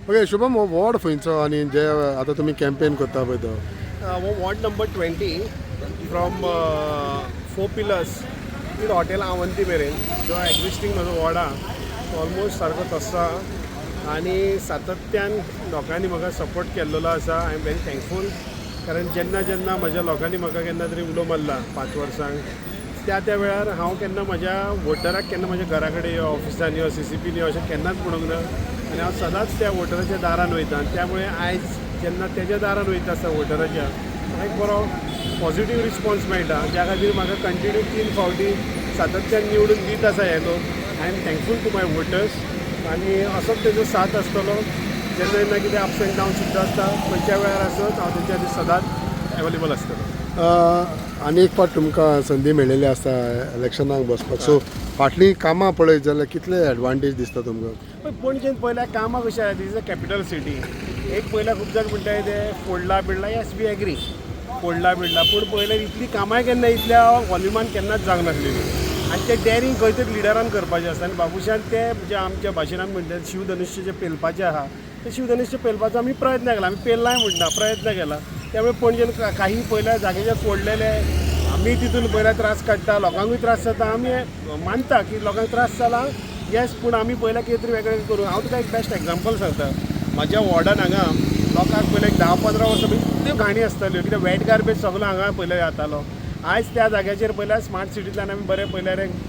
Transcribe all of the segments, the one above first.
okay Shubham हो ward खंयचो आनी जे आतां तुमी कॅम्पेन करता पळय तो वो ward number 20 from 4 pillars till hotel Avanti मेरेन जो एक्झिस्टींग म्हजो वॉर्ड आहा ऑलमोस्ट सारको तसो आहा आनी सातत्यान लोकांनी म्हाका सपोर्ट केल्लो आसा आय एम व्हेरी थँकफूल कारण जेन्ना जेन्ना म्हज्या लोकांनी म्हाका केन्ना तरी उलो मारला 5 वर्सांक त्या वेळार हांव केन्ना म्हज्या वोटराक केन्ना म्हज्या घरा कडेन यो ऑफिसान यो CCPन यो अशें केन्नाच म्हणूंक ना आनी हांव सदांच त्या वोटराच्या दारान वयता त्यामुळे आयज जेन्ना तेज्या दारान वयता आसता वोटराच्या म्हाका एक बरो पॉझिटीव रिस्पॉन्स मेळटा ज्या खातीर म्हाका कंटिन्यू 3 फावटी सातत्यान निवडून दीत आसा हे लोक I am thankful to my voters आनी असोच तेजो साथ आसतलो जेन्ना जेन्ना कितें अप्स एंड डावन सुद्दां आसता खंयच्या वेळार आसत हांव तेच्या खातीर सदांच एवेलेबल आसतलो आनी एक फावट तुमकां संदी मेळिल्ली आसता इलेक्शनाक बसपाक सो फाटलीं कामां पळयत जाल्यार कितले एडवांटेज दिसता तुमकां पणजेन पयल्या कामां कशें आहा this is a capital city एक पयल्या खूब जाण म्हणटाय ते फोडला बिडला येस वी एग्री फोडला बिडला पूण पयल्या इतली कामां केन्ना इतल्या वॉल्युमान केन्नाच जावंक नासलेली आनी तें डॅरिंग खंय तरी लिडरान करपाचें आसता आनी बाबुशान ते जे आमच्या भाशेन आमी म्हणटात शिवधनुश्य जे पेलपाचें आहा ते शिवधनुश्य पेलपाचो आमी प्रयत्न केला आमी पेल्लाय म्हणटा प्रयत्न केला त्यामुळे पणजेन काही पयल्या जागे जे फोडलेले आमी तितून पयल्या त्रास काडटा लोकांकूय त्रास जाता आमी मानता की लोकांक त्रास जाला येस पूण आमी पयल्या कितें तरी वेगळें करूं हांव तुका एक बेस्ट एग्जांपल सांगता म्हाज्या वॉर्डान हांगा लोकांक पयलीं 10-15 वर्सां इतल्यो घाणी आसताल्यो कित्याक वेट गार्बेज सगळो हांगा पयलीं जातालो आयज त्या जाग्याचेर पयल्या स्मार्ट सिटींतल्यान आमी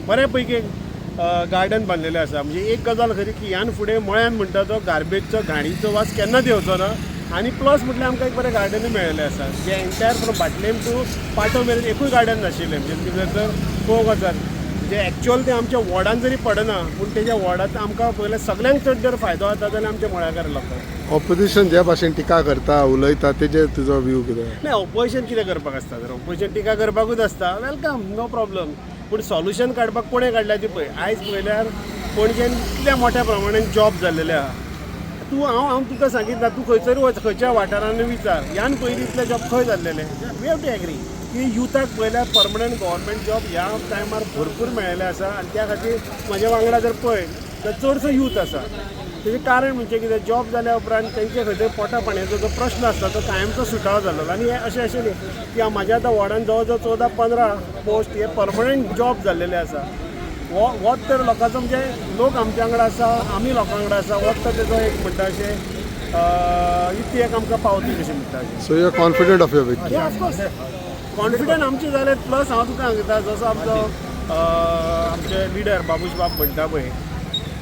बरे पैकी गार्डन बांदलेलें आसा म्हणजे एक गजाल खरी की ह्यान फुडें मळ्यान म्हणटा तो गार्बेजचो घाणीचो वास केन्ना येवचो ना आनी प्लस म्हटल्यार आमकां एक बरें गार्डनूय मेळिल्लें आसा जे एंटायर फ्रॉम बाटलेम टू पाटो मेरेन एकूय गार्डन नाशिल्लें म्हणजे कितें तर पळोवंक वचात म्हणजे एक्चुअल तें आमच्या वॉर्डान जरी पडना पूण तेज्या वॉर्डांत आमकां पयलें सगळ्यांक चड जर फायदो जाता जाल्यार आमच्या मळ्याकार लोकांक ऑपोजिशन ज्या भाशेन टिका करता उलयता तेजेर तुजो व्यू कितें नाही ऑपोजिशन कितें करपाक आसता जर ऑपोजिशन टिका करपाकूच आसता वेलकम नो प्रॉब्लम पूण सॉल्युशन काडपाक कोणें काडल्या ती पळय आयज पळयल्यार पणजेन कितल्या मोठ्या प्रमाणान जॉब जाल्लेले आहा हांव तुका सांगितला तूं खंयसर वच खंयच्या वाठारांनी विचार ह्यान पयलीं इतले जॉब खंय जाल्लेले वी हॅव टू एग्री की युथाक पयल्यार परमनंट गव्हर्मेंट जॉब ह्या टायमार भरपूर मेळिल्ले आसा आनी त्या खातीर म्हाज्या वांगडा जर पळय जाल्यार चडसो यूथ आसा तेजें कारण म्हणजे कितें जॉब जाल्या उपरांत तेंचे खंय तरी पोटा पाणयाचो जो प्रश्न आसता तो कायमचो सुटाळो जाल्लो आनी हें अशें न्ही की म्हाज्या आतां वॉर्डान जवळ जवळ 14-15 पोस्ट हे परमनंट जॉब जाल्लेले आसा वोत तर लोकांचो म्हणजे लोक आमच्या वांगडा आसा आमी लोकां वांगडा आसा वोत तर तेजो एक म्हणटा अशें इतली एक आमकां पावती कशी म्हणटा so you are confident of your victory of course confident आमचे जाल्यार प्लस हांव तुका सांगता जसो आमचो आमचे लिडर बाबूश बाब म्हणटा पळय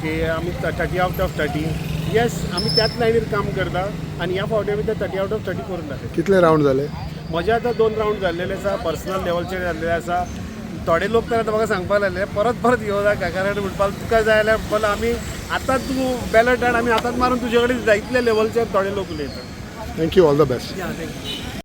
की आमी 30 आउट ऑफ 30 येस आमी त्याच लायनीर काम करता आनी ह्या फावटी आमी ते 30 आउट ऑफ 30 करून दाखयता कितले राउंड जाले म्हजे आतां 2 राउंड जाल्लेले आसा पर्सनल लेवलचेर जाल्लेले आसा थोडे लोक तर आतां म्हाका सांगपाक लागले परत यो नाका कारण म्हणपाक तुका जाय जाल्यार म्हणपाक आमी आतांच तूं बॅलट हाड आमी आतांच मारून तुजे कडेन दिता इतले लेवलचेर थोडे लोक उलयता thank you all the best thank you